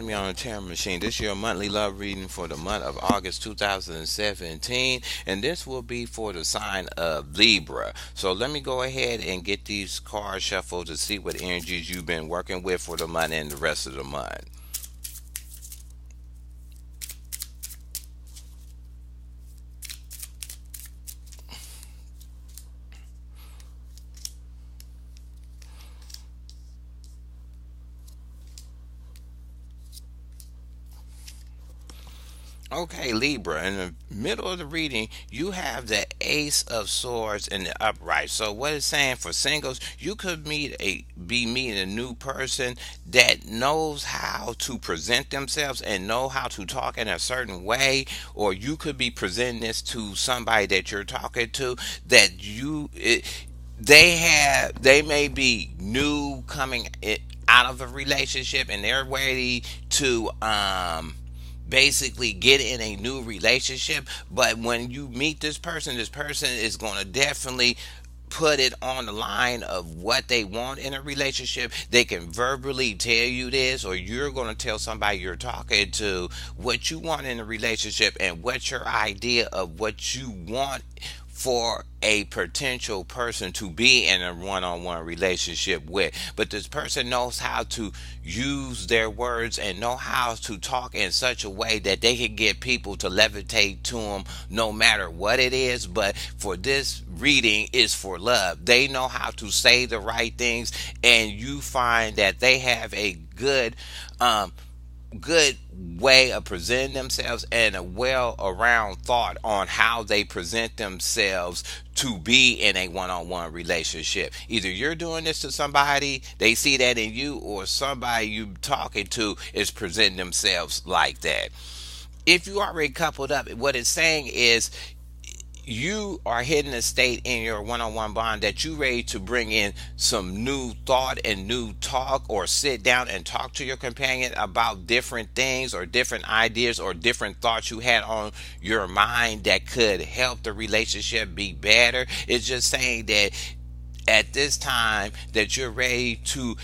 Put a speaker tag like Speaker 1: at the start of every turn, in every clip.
Speaker 1: me on the Tarot Machine. This is your monthly love reading for the month of August 2017, and this will be for the sign of Libra. So let me go ahead and get these cards shuffled to see what energies you've been working with for the month and the rest of the month. Okay, Libra, in the middle of the reading, you have the Ace of Swords in the upright. So what it's saying for singles, you could be meeting a new person that knows how to present themselves and know how to talk in a certain way, or you could be presenting this to somebody that you're talking to that they may be new coming out of a relationship and they're ready to basically get in a new relationship. But when you meet this person is going to definitely put it on the line of what they want in a relationship. They can verbally tell you this, or you're going to tell somebody you're talking to what you want in a relationship and what's your idea of what you want for a potential person to be in a one-on-one relationship with. But this person knows how to use their words and know how to talk in such a way that they can get people to levitate to them no matter what it is. But for this reading is for love. They know how to say the right things, and you find that they have a good way of presenting themselves and a well around thought on how they present themselves to be in a one-on-one relationship. Either you're doing this to somebody, they see that in you, or somebody you talking to is presenting themselves like that. If you already coupled up, what it's saying is you are hitting a state in your one-on-one bond that you ready to bring in some new thought and new talk, or sit down and talk to your companion about different things or different ideas or different thoughts you had on your mind that could help the relationship be better. It's just saying that at this time that you're ready to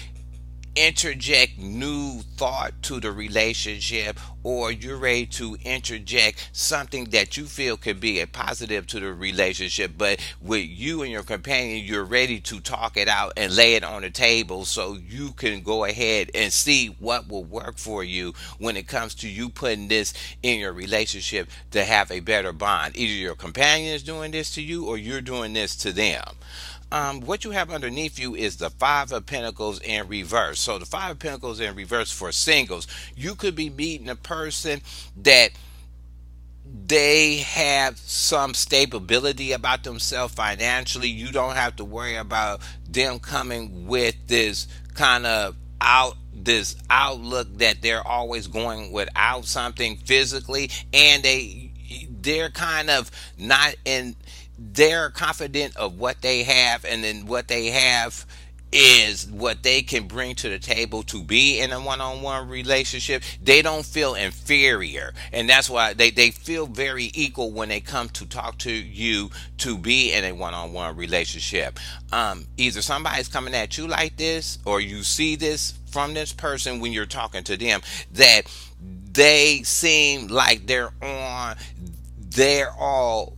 Speaker 1: interject new thought to the relationship, or you're ready to interject something that you feel could be a positive to the relationship. But with you and your companion, you're ready to talk it out and lay it on the table so you can go ahead and see what will work for you when it comes to you putting this in your relationship to have a better bond. Either your companion is doing this to you or you're doing this to them. What you have underneath you is the Five of Pentacles in reverse. So the Five of Pentacles in reverse for singles, you could be meeting a person that they have some stability about themselves financially. You don't have to worry about them coming with this kind of outlook that they're always going without something physically, and they're kind of not in, they're confident of what they have, and then what they have is what they can bring to the table to be in a one-on-one relationship. They don't feel inferior, and that's why they feel very equal when they come to talk to you to be in a one-on-one relationship. Either somebody's coming at you like this, or you see this from this person when you're talking to them, that they seem like they're all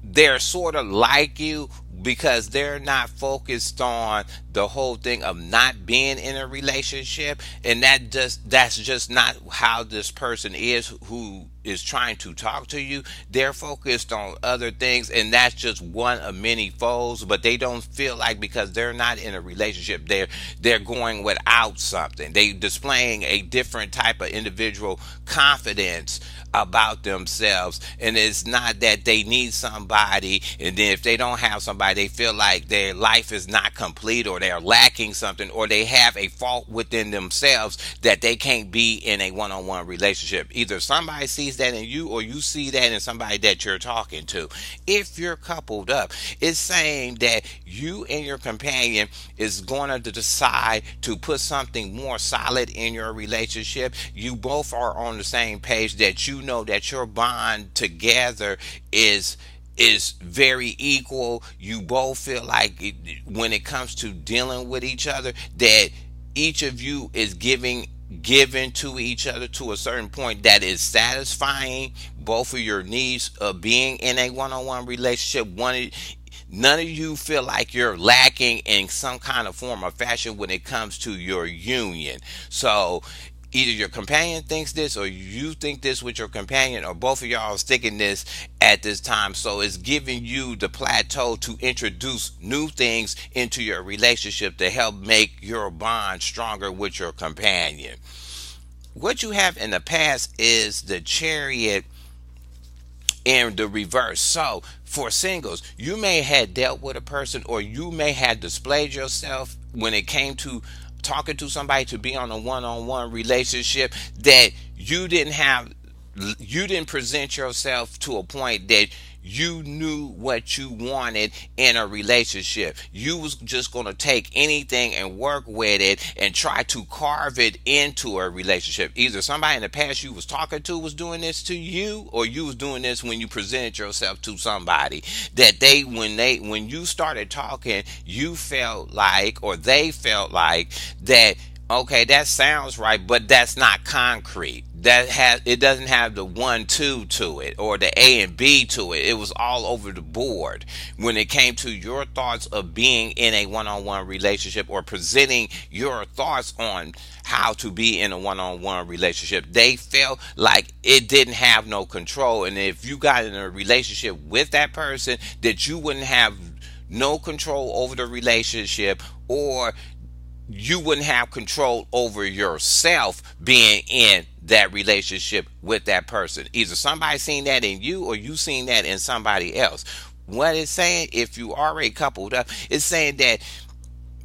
Speaker 1: they're sort of like you, because they're not focused on the whole thing of not being in a relationship. And that's just not how this person is who is trying to talk to you. They're focused on other things, and that's just one of many foes. But they don't feel like, because they're not in a relationship, they're going without something. They displaying a different type of individual confidence about themselves. And it's not that they need somebody, and then if they don't have somebody, they feel like their life is not complete, or they're lacking something, or they have a fault within themselves that they can't be in a one-on-one relationship. Either somebody sees that in you, or you see that in somebody that you're talking to. If you're coupled up, it's saying that you and your companion is going to decide to put something more solid in your relationship. You both are on the same page, that you know that your bond together is very equal. You both feel like when it comes to dealing with each other, that each of you is giving given to each other to a certain point that is satisfying both of your needs of being in a one-on-one relationship. None of you feel like you're lacking in some kind of form or fashion when it comes to your union. So either your companion thinks this or you think this with your companion, or both of y'all sticking this at this time. So it's giving you the plateau to introduce new things into your relationship to help make your bond stronger with your companion. What you have in the past is the Chariot in the reverse. So for singles, you may have dealt with a person, or you may have displayed yourself when it came to talking to somebody to be on a one-on-one relationship, that you didn't present yourself to a point that you knew what you wanted in a relationship. You was just going to take anything and work with it and try to carve it into a relationship. Either somebody in the past you was talking to was doing this to you, or you was doing this when you presented yourself to somebody, that when you started talking, you felt like, or they felt like, that okay, that sounds right, but that's not concrete. It doesn't have the 1 2 to it, or the A and B to it. It was all over the board when it came to your thoughts of being in a one-on-one relationship, or presenting your thoughts on how to be in a one-on-one relationship. They felt like it didn't have no control, and if you got in a relationship with that person, that you wouldn't have no control over the relationship, or you wouldn't have control over yourself being in that relationship with that person. Either somebody seen that in you, or you seen that in somebody else. What it's saying, if you already coupled up, it's saying that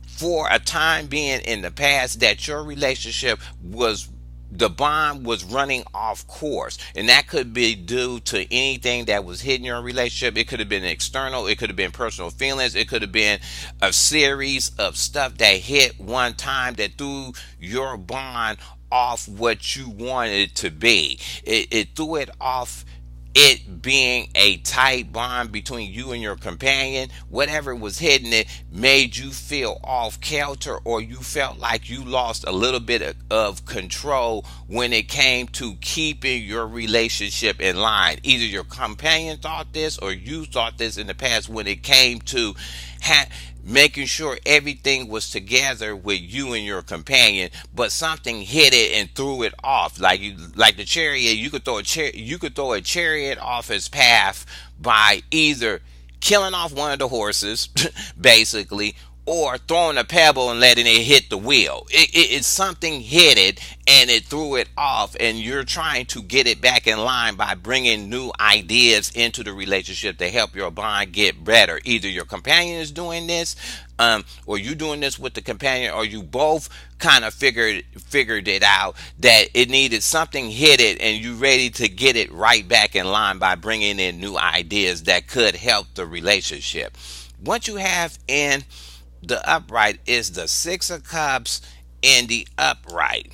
Speaker 1: for a time being in the past, that your relationship was, the bond was running off course, and that could be due to anything that was hitting your relationship. It could have been external, it could have been personal feelings, it could have been a series of stuff that hit one time that threw your bond off what you wanted it to be. It threw it off, it being a tight bond between you and your companion. Whatever was hitting it made you feel off kilter, or you felt like you lost a little bit of control when it came to keeping your relationship in line. Either your companion thought this, or you thought this in the past when it came to making sure everything was together with you and your companion, but something hit it and threw it off. Like the chariot, you could throw a chariot off its path by either killing off one of the horses, basically, or throwing a pebble and letting it hit the wheel. It's something hit it and it threw it off, and you're trying to get it back in line by bringing new ideas into the relationship to help your bond get better. Either your companion is doing this, or you doing this with the companion, or you both kind of figured it out that it needed something hit it, and you ready to get it right back in line by bringing in new ideas that could help the relationship. What you have in the upright is the Six of Cups in the upright.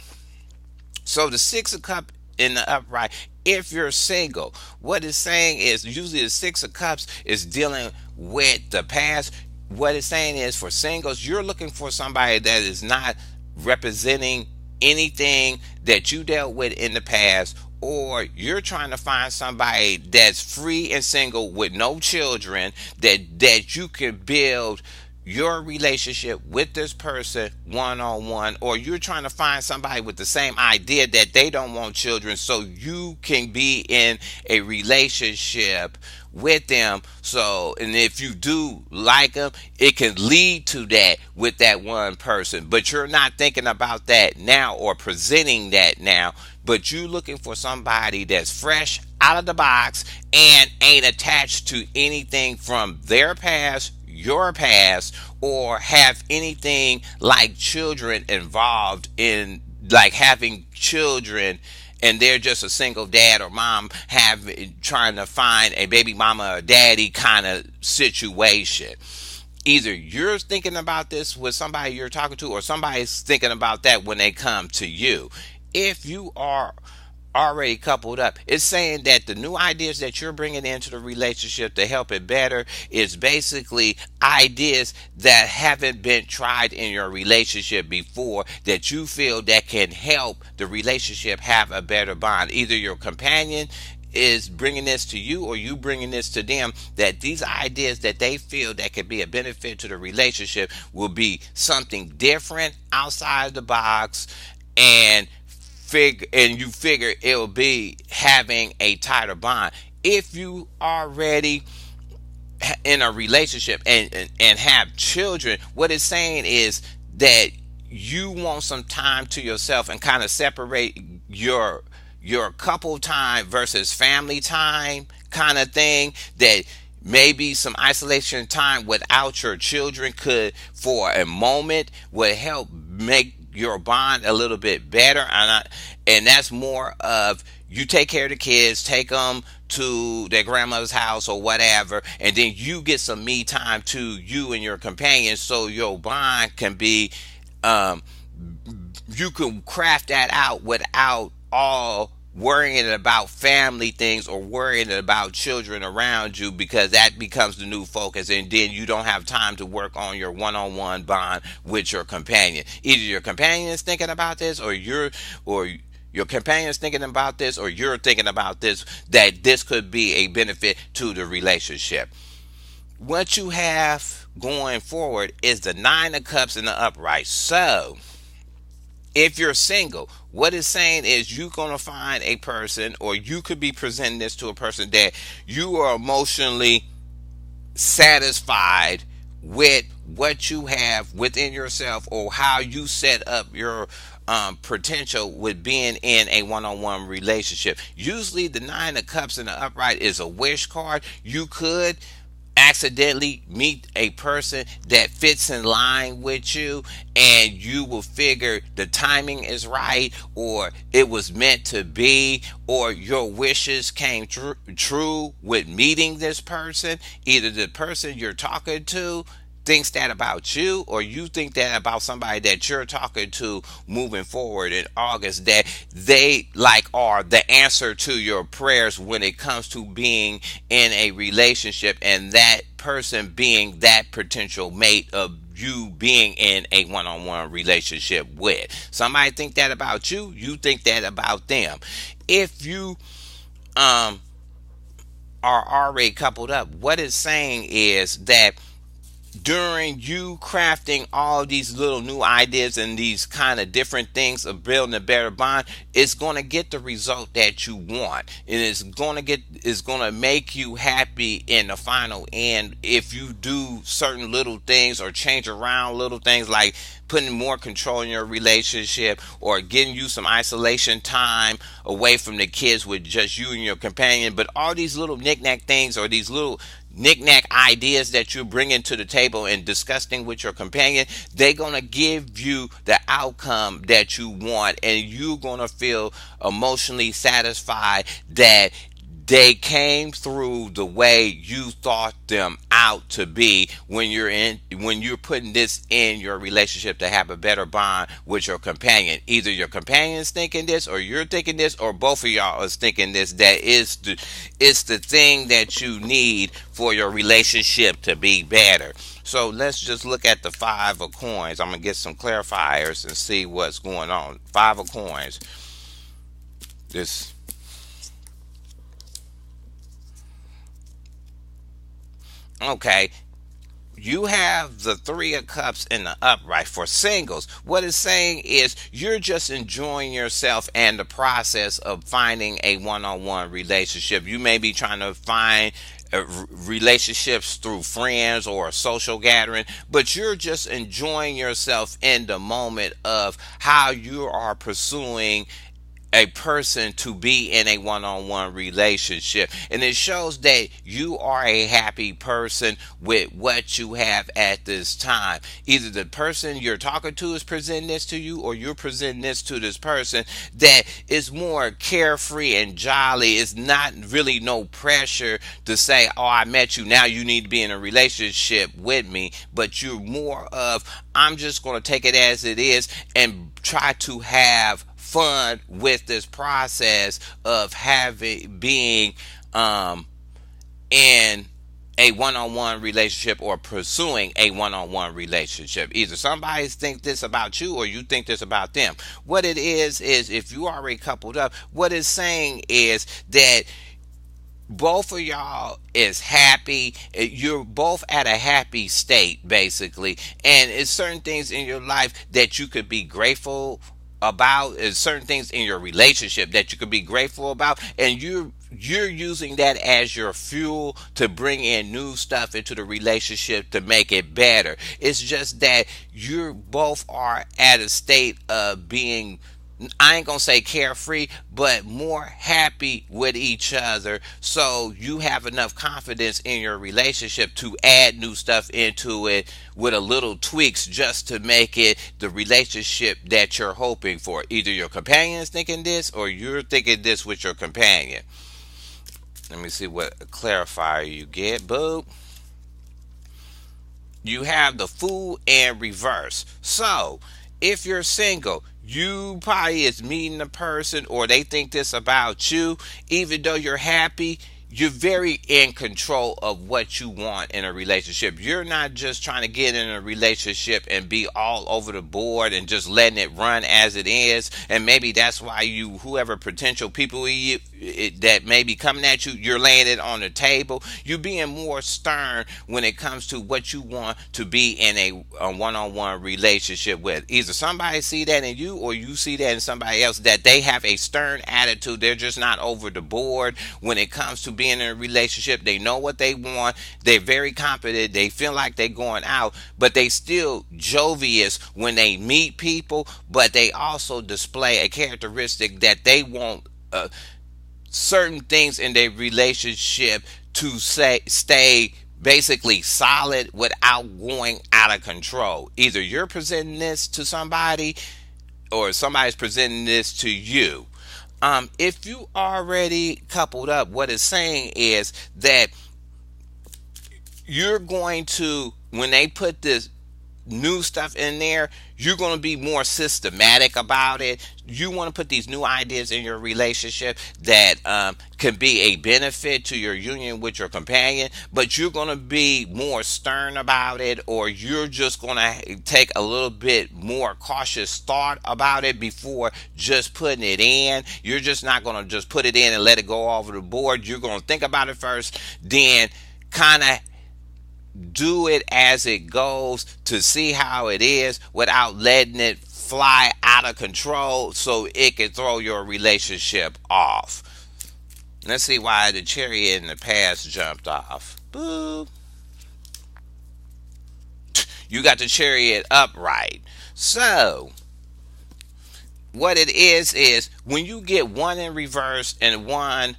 Speaker 1: So the Six of Cups in the upright, if you're single, what it's saying is, usually the Six of Cups is dealing with the past. What it's saying is, for singles, you're looking for somebody that is not representing anything that you dealt with in the past, or you're trying to find somebody that's free and single with no children, that you can build your relationship with this person one on one, or you're trying to find somebody with the same idea that they don't want children, so you can be in a relationship with them. So, and if you do like them, it can lead to that with that one person, but you're not thinking about that now or presenting that now, but you're looking for somebody that's fresh out of the box and ain't attached to anything from their past, your past, or have anything like children involved in, like having children and they're just a single dad or mom trying to find a baby mama or daddy kind of situation. Either you're thinking about this with somebody you're talking to, or somebody's thinking about that when they come to you. If you are already coupled up. It's saying that the new ideas that you're bringing into the relationship to help it better is basically ideas that haven't been tried in your relationship before, that you feel that can help the relationship have a better bond. Either your companion is bringing this to you or you bringing this to them, that these ideas that they feel that could be a benefit to the relationship will be something different, outside the box, and you figure it'll be having a tighter bond. If you already in a relationship and have children, what it's saying is that you want some time to yourself and kind of separate your couple time versus family time kind of thing. That maybe some isolation time without your children could, for a moment, would help make your bond a little bit better. And that's more of, you take care of the kids, take them to their grandmother's house or whatever, and then you get some me time to you and your companion, so your bond can be, um, you can craft that out without all worrying about family things or worrying about children around you, because that becomes the new focus, and then you don't have time to work on your one-on-one bond with your companion. Either your companion is thinking about this, or your companion's thinking about this, or you're thinking about this, that this could be a benefit to the relationship. What you have going forward is the nine of cups in the upright. So if you're single, what it's saying is you're going to find a person, or you could be presenting this to a person, that you are emotionally satisfied with what you have within yourself, or how you set up your potential with being in a one-on-one relationship. Usually the nine of cups in the upright is a wish card. You could accidentally meet a person that fits in line with you, and you will figure the timing is right, or it was meant to be, or your wishes came true with meeting this person. Either the person you're talking to thinks that about you, or you think that about somebody that you're talking to moving forward in August, that they like are the answer to your prayers when it comes to being in a relationship, and that person being that potential mate of you being in a one-on-one relationship with. Somebody think that about you, you think that about them. If you um are already coupled up, what it's saying is that during you crafting all these little new ideas and these kind of different things of building a better bond, it's going to get the result that you want, and it's going to make you happy in the final end. If you do certain little things, or change around little things, like putting more control in your relationship, or getting you some isolation time away from the kids with just you and your companion. But all these little knickknack things, or these little knickknack ideas that you're bringing to the table and discussing with your companion, they're going to give you the outcome that you want, and you're going to feel emotionally satisfied that they came through the way you thought them out to be, when you're putting this in your relationship to have a better bond with your companion. Either your companion's thinking this, or you're thinking this, or both of y'all is thinking this, that is it's the thing that you need for your relationship to be better. So let's just look at the five of coins. I'm gonna get some clarifiers and see what's going on. Five of coins. This, okay, you have the three of cups in the upright. For singles, what it's saying is you're just enjoying yourself and the process of finding a one-on-one relationship. You may be trying to find relationships through friends or a social gathering, but you're just enjoying yourself in the moment of how you are pursuing a person to be in a one-on-one relationship. And it shows that you are a happy person with what you have at this time. Either the person you're talking to is presenting this to you, or you're presenting this to this person, that is more carefree and jolly. It's not really no pressure to say, oh, I met you, now you need to be in a relationship with me. But you're more of, I'm just going to take it as it is and try to have fun with this process of having being in a one-on-one relationship or pursuing a one-on-one relationship. Either somebody think this about you or you think this about them. What it is if you already coupled up, what it's saying is that both of y'all is happy. You're both at a happy state, basically, and it's certain things in your life that you could be grateful about. Is certain things in your relationship that you could be grateful about, and you're using that as your fuel to bring in new stuff into the relationship to make it better. It's just that you both are at a state of being, I ain't gonna say carefree, but more happy with each other. So you have enough confidence in your relationship to add new stuff into it with a little tweaks just to make it the relationship that you're hoping for. Either your companion is thinking this or you're thinking this with your companion. Let me see what clarifier you get. Boo. You have the fool and reverse. So if you're single, you probably is meeting a person or they think this about you. Even though you're happy, you're very in control of what you want in a relationship. You're not just trying to get in a relationship and be all over the board and just letting it run as it is. And maybe that's why you, whoever potential people that may be coming at you, you're laying it on the table. You're being more stern when it comes to what you want to be in a one-on-one relationship with. Either somebody see that in you or you see that in somebody else, that they have a stern attitude. They're just not over the board when it comes to being in a relationship. They know what they want. They're very confident. They feel like they're going out, but they still jovious when they meet people, but they also display a characteristic that they want certain things in their relationship to stay basically solid without going out of control. Either you're presenting this to somebody or somebody's presenting this to you. If you already coupled up, what it's saying is that you're going to, when they put this new stuff in there, you're going to be more systematic about it. You want to put these new ideas in your relationship that can be a benefit to your union with your companion, but you're going to be more stern about it, or you're just going to take a little bit more cautious thought about it before just putting it in. You're just not going to just put it in and let it go over the board. You're going to think about it first, then kind of do it as it goes to see how it is without letting it fly out of control so it can throw your relationship off. Let's see why the chariot in the past jumped off. Boo. You got the chariot upright. So what it is when you get one in reverse and one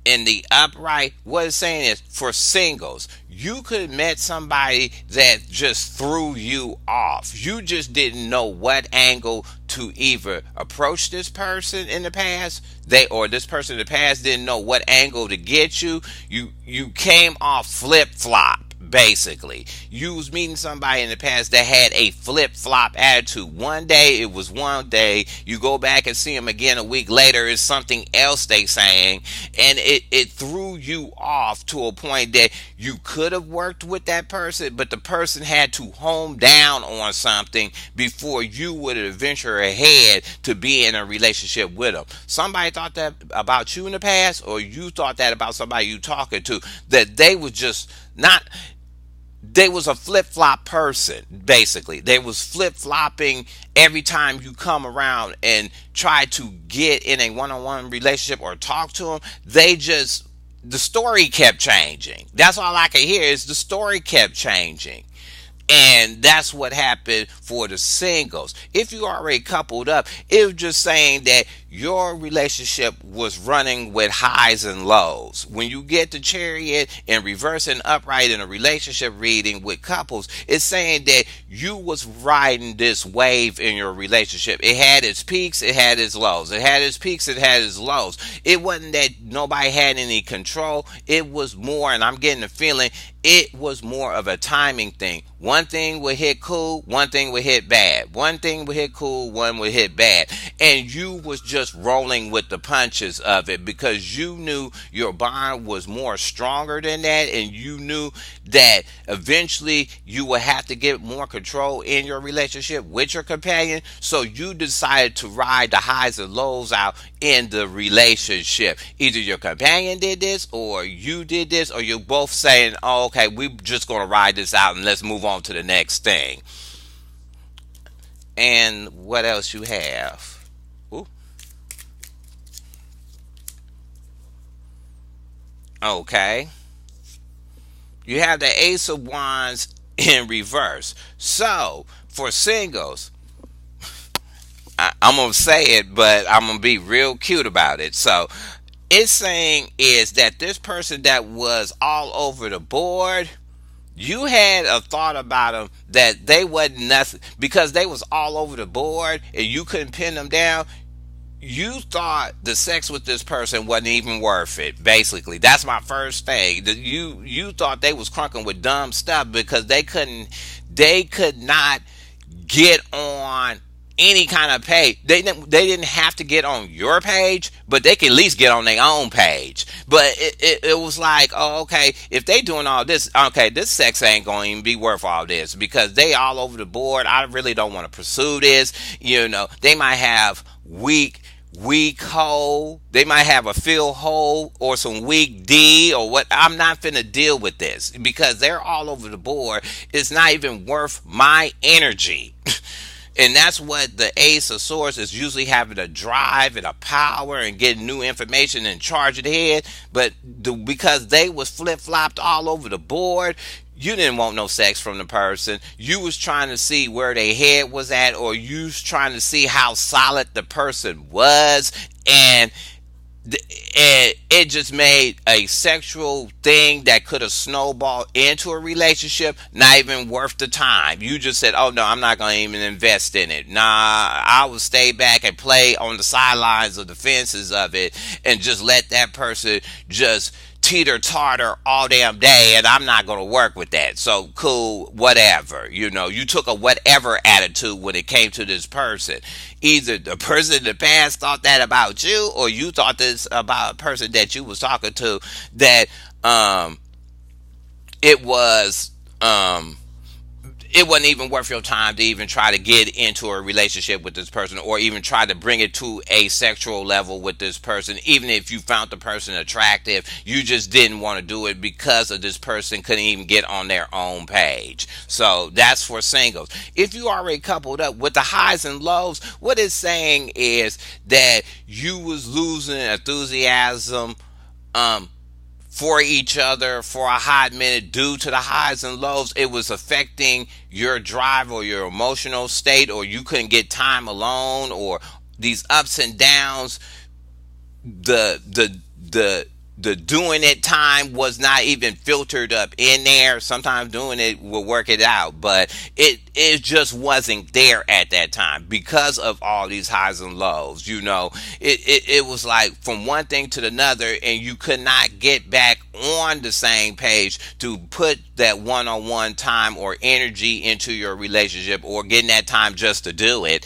Speaker 1: in the upright, what it's saying is, for singles, you could have met somebody that just threw you off. You just didn't know what angle to either approach this person in the past. This person in the past didn't know what angle to get you. You came off flip-flop. Basically, you was meeting somebody in the past that had a flip-flop attitude. One day it was one day, you go back and see them again a week later, it's something else they saying, and it threw you off to a point that you could have worked with that person, but the person had to hone down on something before you would have ventured ahead to be in a relationship with them. Somebody thought that about you in the past, or you thought that about somebody you talking to, that they was just not, they was a flip-flop person. Basically, they was flip-flopping every time you come around and try to get in a one-on-one relationship or talk to them. The story kept changing. That's all I can hear, is the story kept changing. And that's what happened for the singles. If you already coupled up, it was just saying that your relationship was running with highs and lows. When you get the chariot in reverse and upright in a relationship reading with couples, it's saying that you was riding this wave in your relationship. It had its peaks, it had its lows. It had its peaks, it had its lows. It wasn't that nobody had any control. It was more, and I'm getting the feeling, it was more of a timing thing. One thing would hit cool, one thing would hit bad. One thing would hit cool, one would hit bad. And you was just rolling with the punches of it because you knew your bond was more stronger than that, and you knew that eventually you would have to get more control in your relationship with your companion. So you decided to ride the highs and lows out in the relationship. Either your companion did this, or you did this, or you're both saying, oh, okay, we're just going to ride this out and let's move on to the next thing. And what else you have? Ooh. Okay. You have the Ace of Wands in reverse. So, for singles, I'm going to say it, but I'm going to be real cute about it. So, it's saying is that this person that was all over the board, you had a thought about them that they wasn't nothing because they was all over the board and you couldn't pin them down. You thought the sex with this person wasn't even worth it. Basically, that's my first thing. You thought they was crunking with dumb stuff because they could not get on any kind of page. They didn't have to get on your page, but they can at least get on their own page. But it was like, oh, okay, if they doing all this, okay, this sex ain't going to even be worth all this because they all over the board. I really don't want to pursue this. They might have weak hole. They might have a fill hole or some weak D or what. I'm not finna deal with this because they're all over the board. It's not even worth my energy. And that's what the Ace of Swords is, usually having a drive and a power and getting new information and charging ahead. But because they was flip flopped all over the board, you didn't want no sex from the person. You was trying to see where their head was at, or you was trying to see how solid the person was, and it just made a sexual thing that could have snowballed into a relationship not even worth the time. You just said, oh no, I'm not going to even invest in it. Nah, I will stay back and play on the sidelines of the fences of it and just let that person just teeter totter all damn day, and I'm not going to work with that. So cool, whatever. You took a whatever attitude when it came to this person. Either the person in the past thought that about you, or you thought this about a person that you was talking to, that it was it wasn't even worth your time to even try to get into a relationship with this person, or even try to bring it to a sexual level with this person. Even if you found the person attractive, you just didn't want to do it because of this person couldn't even get on their own page. So that's for singles. If you already coupled up with the highs and lows, what it's saying is that you was losing enthusiasm for each other for a hot minute due to the highs and lows. It was affecting your drive or your emotional state, or you couldn't get time alone, or these ups and downs. The doing it time was not even filtered up in there. Sometimes doing it will work it out, but it just wasn't there at that time because of all these highs and lows. It was like from one thing to another, and you could not get back on the same page to put that one-on-one time or energy into your relationship, or getting that time just to do it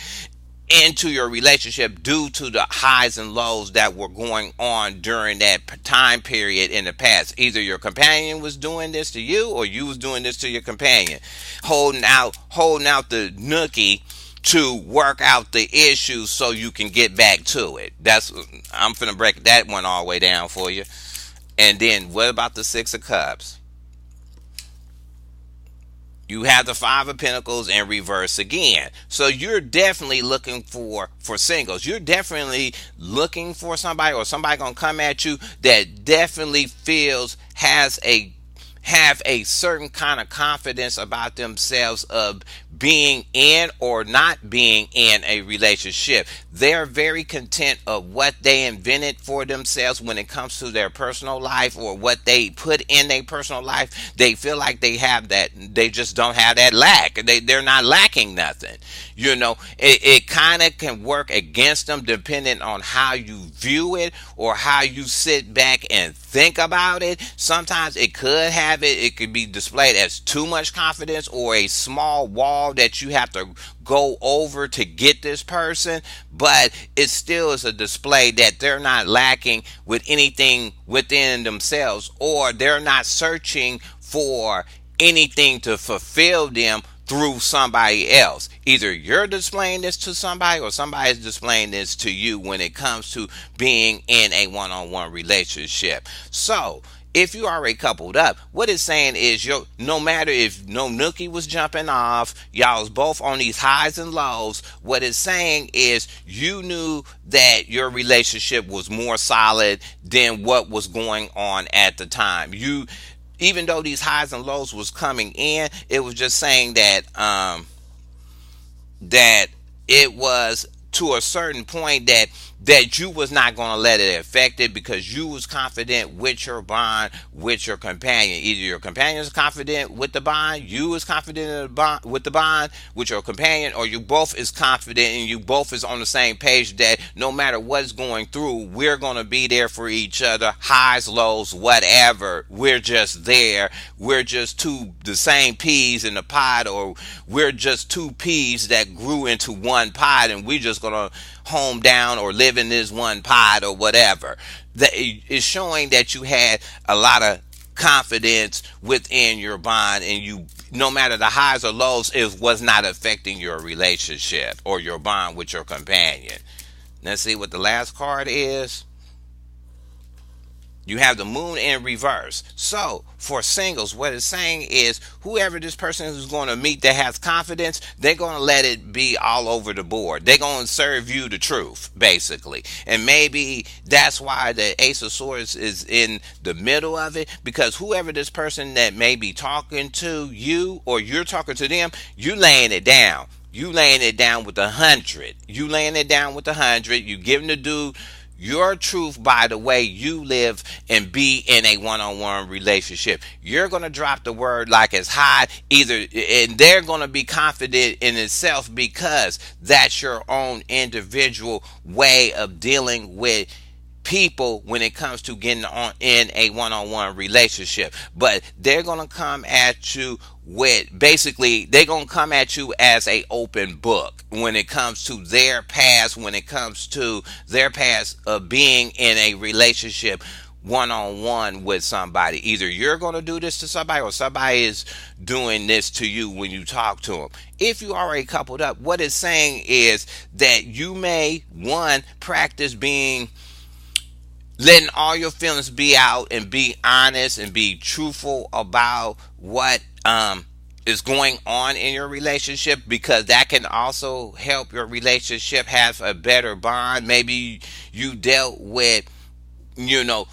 Speaker 1: into your relationship due to the highs and lows that were going on during that time period in the past. Either your companion was doing this to you, or you was doing this to your companion, holding out the nookie to work out the issues so you can get back to it. I'm finna break that one all the way down for you. And then what about the Six of Cups? You have the Five of Pentacles in reverse again. So you're definitely looking for singles. You're definitely looking for somebody, or somebody gonna come at you that definitely has have a certain kind of confidence about themselves of being in or not being in a relationship. They're very content of what they invented for themselves when it comes to their personal life or what they put in their personal life. They feel like they have that. They just don't have that lack. They're not lacking nothing. It kind of can work against them depending on how you view it or how you sit back and think about it. Sometimes it could have it. It could be displayed as too much confidence or a small wall that you have to go over to get this person, but it still is a display that they're not lacking with anything within themselves, or they're not searching for anything to fulfill them through somebody else. Either you're displaying this to somebody or somebody's displaying this to you when it comes to being in a one-on-one relationship. So if you already coupled up, what it's saying is no matter if no nookie was jumping off, y'all was both on these highs and lows. What it's saying is you knew that your relationship was more solid than what was going on at the time. Even though these highs and lows was coming in, it was just saying that it was to a certain point that you was not going to let it affect it because you was confident with your bond with your companion. Either your companion is confident with the bond, you was confident in the bond, with the bond with your companion, or you both is confident and you both is on the same page that no matter what's going through, we're going to be there for each other, highs, lows, whatever. We're just there. We're just the same peas in the pod, or we're just two peas that grew into one pod, and we just going to home down or live in this one pod or whatever. That is showing that you had a lot of confidence within your bond, and you, no matter the highs or lows, it was not affecting your relationship or your bond with your companion. Let's see what the last card is. You have the moon in reverse. So for singles, what it's saying is whoever this person is going to meet that has confidence, they're going to let it be all over the board. They're going to serve you the truth, basically. And maybe that's why the Ace of Swords is in the middle of it, because whoever this person that may be talking to you or you're talking to them, you laying it down. You laying it down with 100. You laying it down with 100. You giving the dude your truth by the way you live and be in a one-on-one relationship. You're going to drop the word like it's hot, and they're going to be confident in itself because that's your own individual way of dealing with people when it comes to getting on in a one-on-one relationship. But they're going to come at you with, basically they're going to come at you as a open book when it comes to their past, when it comes to their past of being in a relationship one-on-one with somebody. Either you're going to do this to somebody or somebody is doing this to you when you talk to them. If you already coupled up, what it's saying is that you may, one, practice letting all your feelings be out and be honest and be truthful about what is going on in your relationship, because that can also help your relationship have a better bond. Maybe you dealt with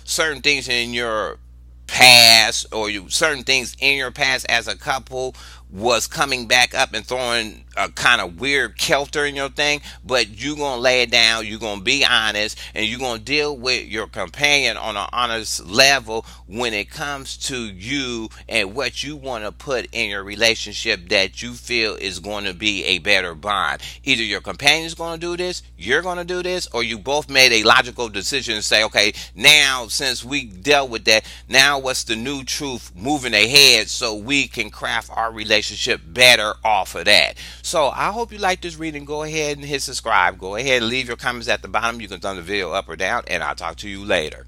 Speaker 1: certain things in your past, or certain things in your past as a couple was coming back up and throwing a kind of weird kelter in your thing, but you gonna lay it down, you gonna be honest, and you gonna deal with your companion on an honest level when it comes to you and what you want to put in your relationship that you feel is going to be a better bond. Either your companion's going to do this, you're going to do this, or you both made a logical decision to say, okay, now since we dealt with that, now what's the new truth moving ahead so we can craft our relationship better off of that. So I hope you like this reading. Go ahead and hit subscribe. Go ahead and leave your comments at the bottom. You can thumb the video up or down, and I'll talk to you later.